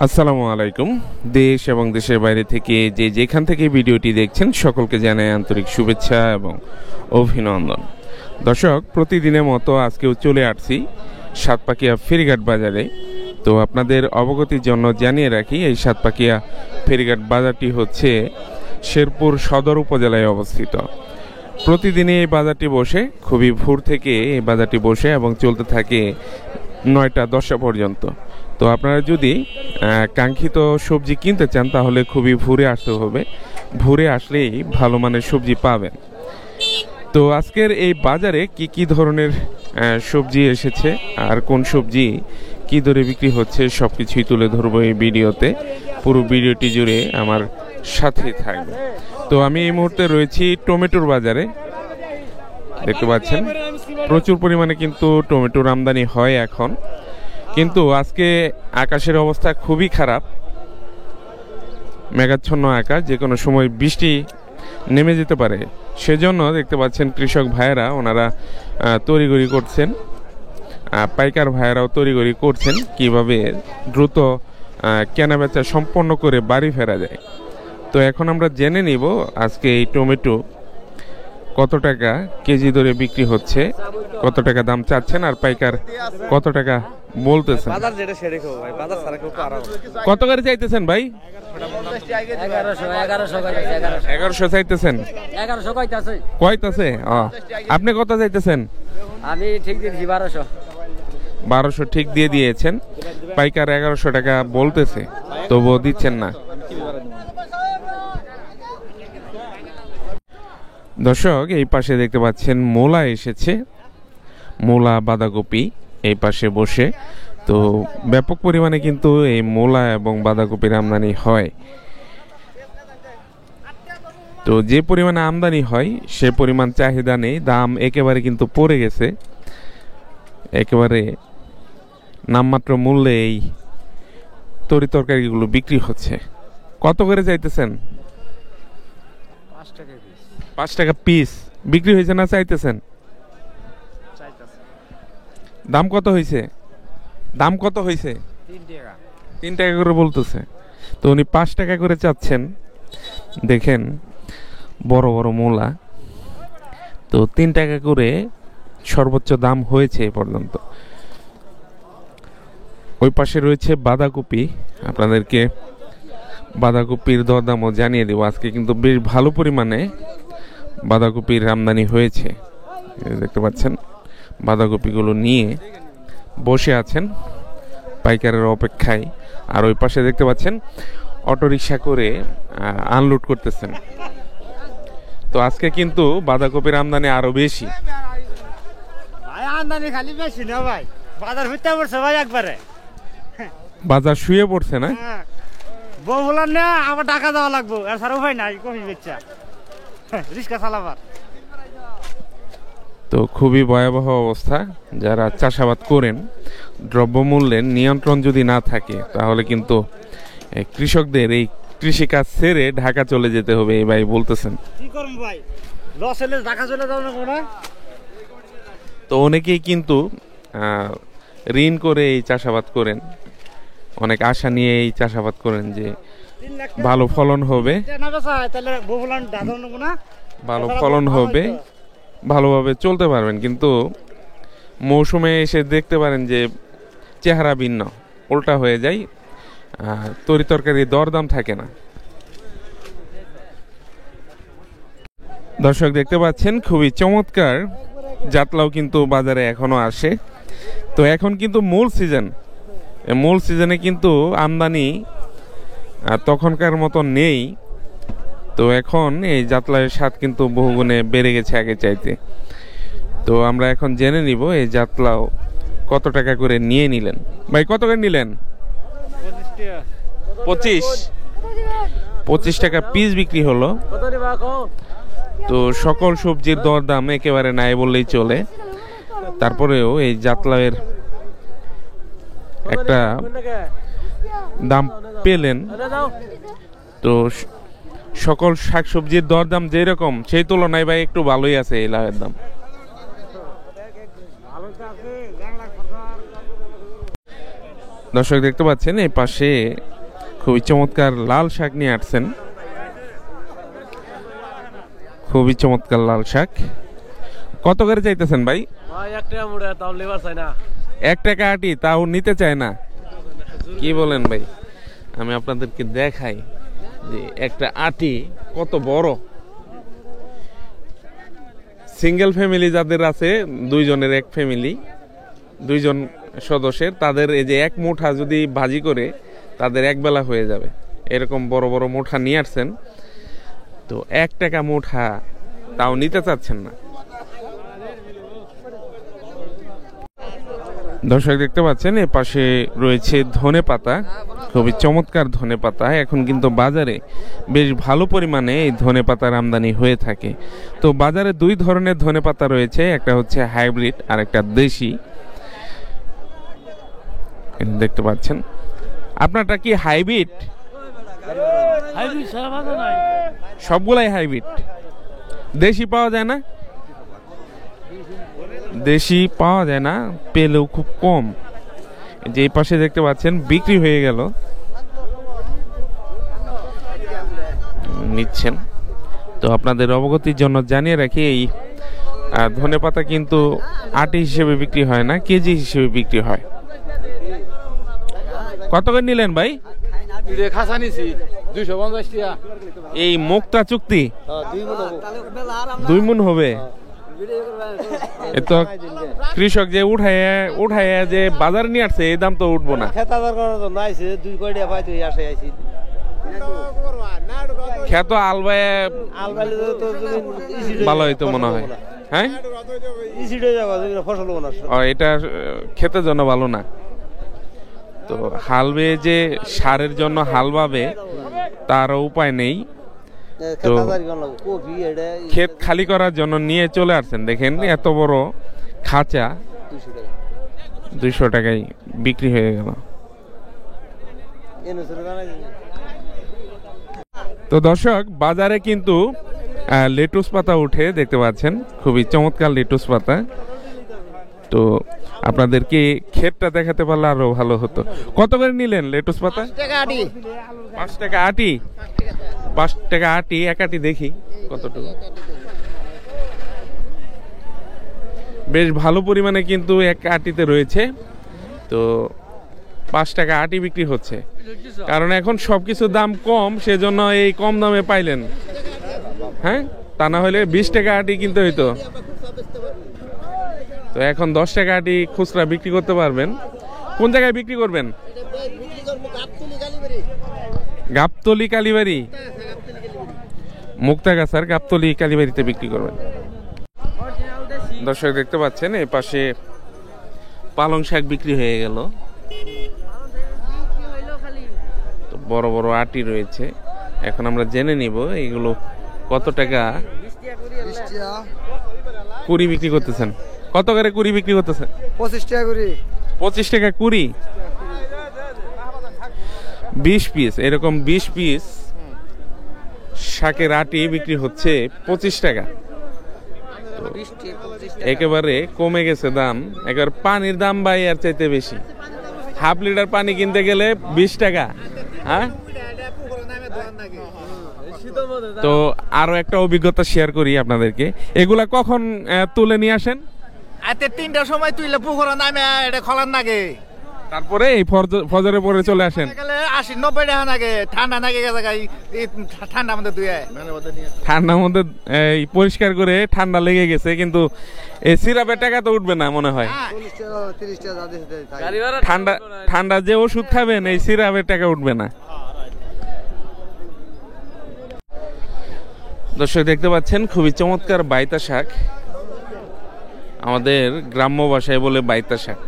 আসসালামু আলাইকুম। দেশ এবং দেশের বাইরে থেকে যেখান থেকে ভিডিওটি দেখছেন সকলকে জানাই আন্তরিক শুভেচ্ছা এবং অভিনন্দন। দর্শক, প্রতিদিনের মতো আজকেও চলে আসছি সাতপাকিয়া ফেরিঘাট বাজারে। তো আপনাদের অবগতির জন্য জানিয়ে রাখি, এই সাতপাকিয়া ফেরিঘাট বাজারটি হচ্ছে শেরপুর সদর উপজেলায় অবস্থিত। প্রতিদিনই এই বাজারটি বসে, খুবই ভোর থেকে এই বাজারটি বসে এবং চলতে থাকে 9টা 10টা পর্যন্ত। তো আপনারা যদি কাঙ্ক্ষিত সবজি কিনতে চান তাহলে খুবই ভোরে আসতে হবে, ভোরে আসলেই ভালো মানের সবজি পাবেন। তো আজকের এই বাজারে কি কি ধরনের সবজি এসেছে আর কোন সবজি কি দরে বিক্রি হচ্ছে সব কিছুই তুলে ধরবো এই ভিডিওতে। পুরো ভিডিওটি জুড়ে আমার সাথে থাকবে। তো আমি এই মুহূর্তে রয়েছি টমেটোর বাজারে। দেখতে পাচ্ছেন প্রচুর পরিমাণে কিন্তু টমেটোর আমদানি হয় এখন, কিন্তু আজকে আকাশের অবস্থা খুবই খারাপ, মেঘাচ্ছন্ন আকাশ, যে কোনো সময় বৃষ্টি নেমে যেতে পারে। সেজন্য দেখতে পাচ্ছেন কৃষক ভাইয়েরা ওনারা তড়িঘড়ি করছেন, পাইকার ভাইয়েরাও তড়িঘড়ি করছেন কিভাবে দ্রুত কেনাবেচা সম্পন্ন করে বাড়ি ফেরা যায়। তো এখন আমরা জেনে নিব আজকে এই টমেটো কত টাকা কেজি দরে বিক্রি হচ্ছে, কত টাকা দাম চাচ্ছেন আর পাইকার কত টাকা বলতেছেন। কত করে চাইতেছেন ভাই? 1100 চাইতেছেন? কয়তাছে? আপনি কত চাইতেছেন? আমি ঠিক দিয়েছি 1200 ঠিক দিয়ে দিয়েছেন। পাইকার 1100 টাকা বলতেছে, তবুও দিচ্ছেন না। দর্শক, এই পাশে দেখতে পাচ্ছেন মূলা এসেছে, মূলা বাঁধাকপি এই পাশে বসে। তো ব্যাপক পরিমাণে কিন্তু এই মূলা এবং বাঁধাকপির আমদানি হয়। তো যে পরিমাণে আমদানি হয় সে পরিমাণ চাহিদা নেই, দাম একেবারে কিন্তু পড়ে গেছে, একেবারে নামমাত্র মূল্যে এই তরি তরকারিগুলো বিক্রি হচ্ছে। কত করে চাইতেছেন? 5 টাকা পিস বিক্রি হয়েছে না চাইতেছেন? দাম কত হয়েছে? দাম কত হয়েছে? 3 টাকা করে বলতেছে। তো উনি 5 টাকা করে চাচ্ছেন। দেখেন বড় বড় মূলা, তো 3 টাকা করে সর্বোচ্চ দাম হয়েছে এ পর্যন্ত। ওই পাশে রয়েছে বাঁধাকপি, আপনাদেরকে বাঁধাকপির দরদামও জানিয়ে দেব। আজকে কিন্তু বেশ ভালো পরিমাণে বাঁধাকপির আমদানি হয়েছে, দেখতে পাচ্ছেন। বাঁধাকপিগুলো নিয়ে বসে আছেন পাইকারের অপেক্ষায়। আর ওই পাশে দেখতে পাচ্ছেন অটোরিকশা করে আনলোড করতেছেন। তো আজকে কিন্তু বাঁধাকপির আমদানি আরো বেশি। আমদানি খালি বেশি না ভাই, বাজার হইতে পড়ছে ভাই একবারে। বাজার শুয়ে পড়ছে না? বউ বলার না আবার টাকা দেওয়া লাগবো, এর ছাড়া উপায় নাই। কফি বেচা রিক্সা চালাবার। তো খুবই ভয়াবহ অবস্থা। যারা চাষাবাদ করেন, দ্রব্যমূল্যের নিয়ন্ত্রণ যদি না থাকে তাহলে কিন্তু কৃষকদের এই কৃষিকাজ ছেড়ে ঢাকা চলে যেতে হবে, এই ভাই বলতেছেন। কি করব ভাই, লস হলে ঢাকা চলে যাও না কোনা। তো অনেকেই কিন্তু ঋণ করে এই চাষাবাদ করেন, অনেক আশা নিয়ে এই চাষাবাদ করেন যে ভালো ফলন হবে, ভালো ফলন হবে, ভালোভাবে চলতে পারবেন। কিন্তু মৌসুমে এসে দেখতে পারেন যে চেহারা ভিন্ন, উল্টা হয়ে যায়, তরি তরকারি দরদাম থাকে না। দর্শক দেখতে পাচ্ছেন খুবই চমৎকার জাতলাও কিন্তু বাজারে এখনো আসে। তো এখন কিন্তু মূল সিজন, মূল সিজনে কিন্তু আমদানি তখনকার মতো নেই। তো এখন এই জাতলার স্বাদ কিন্তু বহুগুণে বেড়ে গেছে আগে চাইতে। তো আমরা এখন জেনে নিব এই জাতলাও কত টাকা করে নিয়ে নিলেন। ভাই কত করে নিলেন? 25 টাকা পিস বিক্রি হলো। তো সকল সবজির দরদাম একেবারে নাই বললেই চলে। তারপরেও এই জাতলার একটা দাম পেলেন। তো সকল শাকসবজির দরদাম যেরকম সেই তুলনায় ভাই একটু ভালোই আছে এই লাউয়ের দাম। দর্শক দেখতে পাচ্ছেন এই পাশে খুবই চমৎকার লাল শাক নিয়ে আসছেন, খুবই চমৎকার লাল শাক। কত করে চাইতেছেন ভাই? 1 টাকা আটি, তাও নিতে চায় না। কি বলেন ভাই? আমি আপনাদেরকে দেখাই যে একটা আটি কত বড়। সিঙ্গেল ফ্যামিলি যাদের আছে, 2 জনের এক ফ্যামিলি, 2 জন সদস্যের, তাদের এই যে এক মুঠা যদি ভাজি করে তাদের এক বেলা হয়ে যাবে। এরকম বড় বড় মুঠা নিয়ে আসছেন, তো 1 টাকা মুঠা, তাও নিতে চাচ্ছেন না। দর্শক দেখতে পাচ্ছেন এ পাশে রয়েছে ধনেপাতা, খুবই চমৎকার ধনেপাতা। এখন কিন্তু বাজারে বেশ ভালো পরিমাণে এই ধনেপাতার আমদানি হয়ে থাকে। তো বাজারে 2 ধরনের ধনেপাতা রয়েছে, একটা হচ্ছে হাইব্রিড আর একটা দেশি। দেখতে পাচ্ছেন। আপনারটা কি হাইব্রিড? সবগুলাই হাইব্রিড। দেশি পাওয়া যায় না? দেশি পাওয়া যায় না, পেলেও খুব কম। যে এই পাশে দেখতে পাচ্ছেন বিক্রি হয়ে গেল, নিচ্ছেন। তো আপনাদের অবগতির জন্য জানিয়ে রাখি, এই ধনেপাতা কিন্তু আটি হিসেবে বিক্রি হয় না, কেজি হিসেবে বিক্রি হয়। কত করে নিলেন ভাই? এই মুক্তা চুক্তি 2 মণ হবে। তো কৃষক যে উঠায় যে বাজার নিয়ে আসছে, এই দাম তো উঠবো না। খেত আলবায় ভালো হইতো মনে হয়। হ্যাঁ, এটা ক্ষেতের জন্য ভালো না। তো হালবে যে সারের জন্য হাল বাবে, তারও উপায় নেই। তো ক্ষেত খালি করার জন্য নিয়ে চলে আসছেন। দেখেন এত বড় খাঁচা 200 টাকায় বিক্রি হয়ে গেল। তো দর্শক, বাজারে কিন্তু লেটুস পাতা উঠে, দেখতে পাচ্ছেন খুবই চমৎকার লেটুস পাতা। তো আপনাদেরকে ক্ষেতটা দেখাতে পারলে আরো ভালো হতো। কত করে নিলেন লেটুস পাতা? 5 টাকা আটি। 5 টাকা আটি, 5 টাকা আটি। এক আটি দেখি কতটুকু। বেশ ভালো পরিমাণে কিন্তু এক আটিতে রয়েছে। তো 5 টাকা আটি বিক্রি হচ্ছে, কারণ এখন সবকিছুর দাম কম, সেজন্য এই কম দামে পাইলেন। হ্যাঁ, তা না হলে 20 টাকা আটি কিনতে হইতো। তো এখন 10 টাকা আটি খুচরা বিক্রি করতে পারবেন। কোন জায়গায় বিক্রি করবেন? গাবতলি কালীবাড়ি, মুক্তাগাছার গাবতলি কালীবাড়িতে বিক্রি করবেন। দর্শক দেখতে পাচ্ছেন এই পাশে পালং শাক বিক্রি হয়ে গেল। তো বড় বড় আটি রয়েছে। এখন আমরা জেনে নিব এইগুলো কত টাকা কুড়ি বিক্রি করতেছেন। কত করে কুড়ি বিক্রি করতেছেন? 25 টাকা করে। 25 টাকা কুড়ি। 20 পিস, এরকম 20 পিস শাকের আটি বিক্রি হচ্ছে 25 টাকা। একেবারে কমে গেছে দাম। একেবারে পানির দাম ভাই আর চাইতে বেশি। হাফ লিটার পানি কিনতে গেলে 20 টাকা। হ্যাঁ, তো আরো একটা অভিজ্ঞতা শেয়ার করি আপনাদেরকে। এগুলা কখন তুলে নিয়ে আসেন? 3টার সময় তুইলে পুকুরে নামে এটা খলার নাগে, তারপরে এই ফজরে পরে চলে আসেন। 80-90 টাকা নাগে, ঠান্ডা নাগে গেছে। ঠান্ডা মধ্যে তুই ঠান্ডার মধ্যে পরিষ্কার করে ঠান্ডা লেগে গেছে, কিন্তু এই সিরাপের টাকা তো উঠবে না মনে হয়। ঠান্ডা ঠান্ডা যে ওষুধ খাবেন, এই সিরাপের টাকা উঠবে না। দর্শক দেখতে পাচ্ছেন খুবই চমৎকার বাইতা শাক। আমাদের গ্রাম্য ভাষায় বলে বাইতা শাক।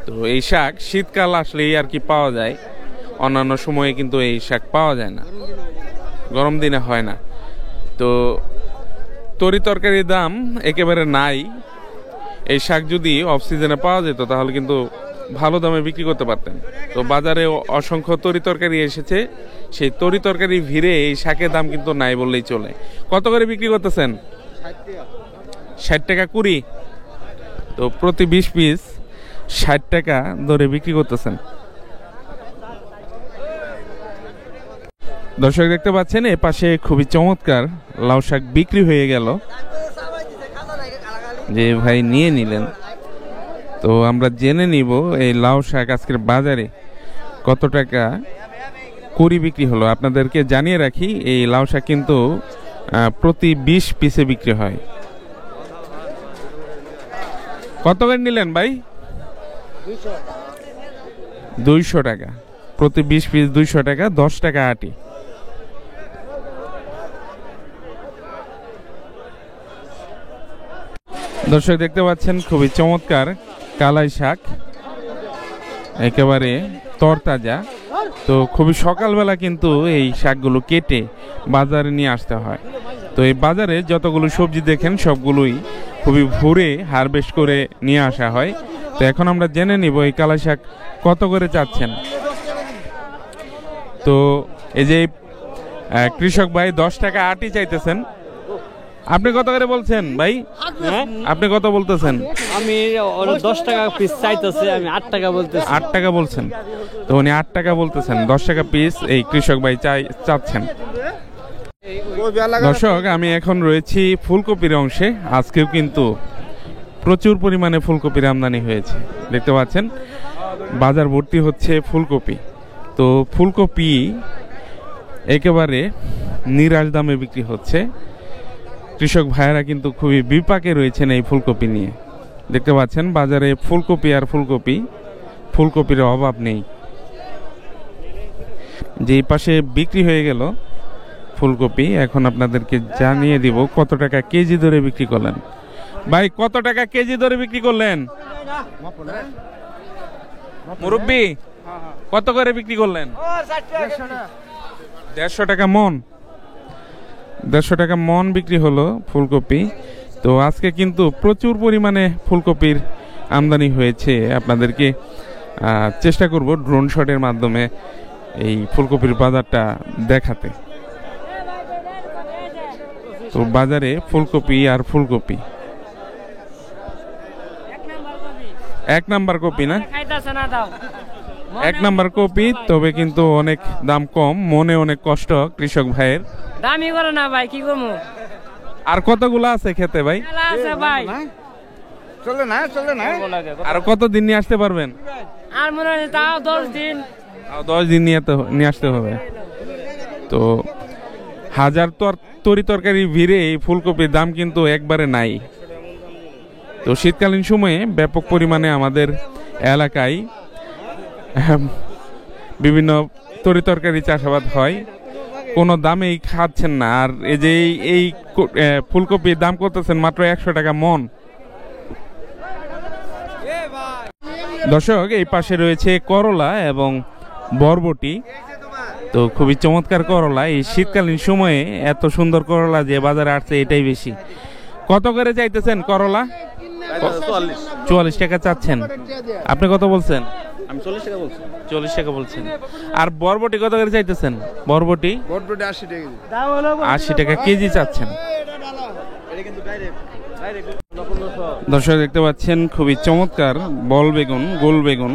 তো এই শাক শীতকাল আসলেই আর কি পাওয়া যায়, অন্যান্য সময়ে কিন্তু এই শাক পাওয়া যায় না, গরম দিনে হয় না। তো তরি তরকারির দাম একেবারে নাই। এই শাক যদি অফ সিজনে পাওয়া যেত তাহলে কিন্তু ভালো দামে বিক্রি করতে পারতেন। তো বাজারে অসংখ্য তরি তরকারি এসেছে, সেই তরি তরকারি ভিড়ে এই শাকের দাম কিন্তু নাই বললেই চলে। কত করে বিক্রি করতেছেন? 60 টাকা কুড়ি। তো প্রতি 20 পিস 60 টাকা ধরে বিক্রি করতেছেন। দর্শক দেখতে পাচ্ছেন এ পাশে খুবই চমৎকার লাউ শাক বিক্রি হয়ে গেল, যে ভাই নিয়ে নিলেন। তো আমরা জেনে নিব এই লাউ শাক আজকের বাজারে কত টাকা করি বিক্রি হলো। আপনাদেরকে জানিয়ে রাখি এই লাউ শাক কিন্তু প্রতি 20 পিসে বিক্রি হয়। কত করে নিলেন ভাই? 200 টাকা প্রতি 20 পিস, 200 টাকা, 10 টাকা আটি। দর্শক দেখতে পাচ্ছেন খুবই চমৎকার কালাই শাক, একেবারে তরতাজা। তো খুবই সকালবেলা কিন্তু এই শাকগুলো কেটে বাজারে নিয়ে আসতে হয়। তো এই বাজারে যতগুলো সবজি দেখেন সবগুলোই খুবই ভোরে হারভেস্ট করে নিয়ে আসা হয়। তো এখন আমরা জেনে নিব এই কালাই শাক কত করে চাচ্ছেন। তো এই যে কৃষক ভাই 10 টাকা আটি চাইতেছেন, আপনি কত করে বলছেন ভাই? আপনি কত বলতেছেন? আমি 10 টাকা পিস চাইতেছি, আমি 8 টাকা বলতেছি। 8 টাকা বলছেন, তো উনি 8 টাকা বলতেছেন, 10 টাকা পিস এই কৃষক ভাই চাচ্ছেন। দর্শক আমি এখন রয়েছি ফুলকপির অংশে। আজকেও কিন্তু প্রচুর পরিমাণে ফুলকপির আমদানি হয়েছে, দেখতে পাচ্ছেন বাজার ভর্তি হচ্ছে ফুলকপি। তো ফুলকপি একেবারে নিরাশ দামে বিক্রি হচ্ছে। কৃষক ভাইয়েরা কিন্তু খুবই বিপাকে রয়েছেন এই ফুলকপি নিয়ে। দেখতে পাচ্ছেন বাজারে ফুলকপি আর ফুলকপির অভাব নেই। যে পাশে বিক্রি হয়ে গেল ফুলকপি, এখন আপনাদেরকে জানিয়ে দিব কত টাকা কেজি ধরে বিক্রি করলেন। ভাই কত টাকা কেজি ধরে বিক্রি করলেন? মুরব্বি কত করে বিক্রি করলেন? 150 টাকা মন। 150 টাকা মন বিক্রি হলো ফুলকপি। তো আজকে কিন্তু প্রচুর পরিমাণে ফুলকপির আমদানি হয়েছে। আপনাদেরকে চেষ্টা করব ড্রোন শটের মাধ্যমে এই ফুলকপির বাজারটা দেখাতে। তো বাজারে ফুলকপি আর ফুলকপি, 1 নাম্বার কপি না, 1 নাম্বার কপি, তবে কিন্তু অনেক দাম কম, মনে অনেক কষ্ট কৃষক ভাইয়ের। দামি করে না ভাই, কি করবো? আর কতগুলো আছে খেতে ভাই? আছে ভাই, চলে না আর কত দিন নিয়ে আসতে পারবেন? আর মনে হয় তাও 10 দিন। 10 দিন নিয়ে আসতে হবে। তো হাজার তরি তরকারি ভিড়ে এই ফুলকপির দাম কিন্তু একবারে নাই। তো শীতকালীন সময়ে ব্যাপক পরিমাণে আমাদের এলাকায় বিভিন্ন তরি তরকারি চাষাবাদ হয়, কোনো দামেই খাচ্ছেন না। আর এই যে এই ফুলকপির দাম করতেছেন মাত্র 100 টাকা মন। দর্শক এই পাশে রয়েছে করলা এবং বরবটি। তো খুবই চমৎকার করলা, এই শীতকালীন সময়ে এত সুন্দর করলা যে বাজারে আসছে এটাই বেশি। কত করে চাইতেছেন করলা? 44 টাকা চাচ্ছেন। আপনি কত বলছেন? আমি 40 টাকা বলছি। 40 টাকা বলছেন। আর বরবটি কত করে চাইতেছেন? বরবটি 80 টাকা। 80 টাকা কেজি চাচ্ছেন। দর্শক দেখতে পাচ্ছেন খুবই চমৎকার বল বেগুন, গোল বেগুন,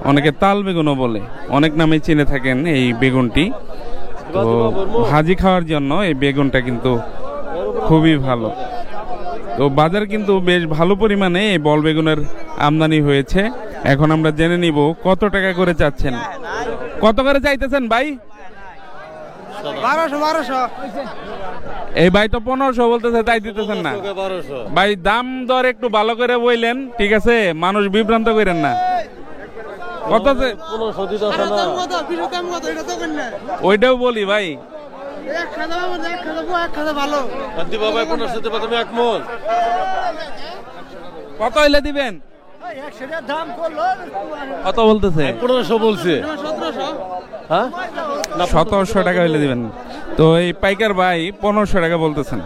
অনেকে তাল বেগুনও বলে, অনেক নামে চিনে থাকেন এই বেগুনটি। তো ভাজি খাওয়ার জন্য এই বেগুনটা কিন্তু খুবই ভালো। তো বাজার কিন্তু বেশ ভালো পরিমাণে এই বল বেগুনের আমদানি হয়েছে। এখন আমরা জেনে নিব কত টাকা করে চাচ্ছেন। কত করে চাইতেছেন ভাই? 1200। এই ভাই তো 1500 বলতেছে, তাই দিতেছেন না ভাই? দাম দর একটু ভালো করে বললেন, ঠিক আছে? মানুষ বিভ্রান্ত করেন না। কত? ওইটাও বলি ভাই, কত হইলে দিবেন? কত বলতেছে? 1500 বলছে। 1700 টাকা হইলে দিবেন। তো এই পাইকার ভাই 1500 টাকা বলতেছেন।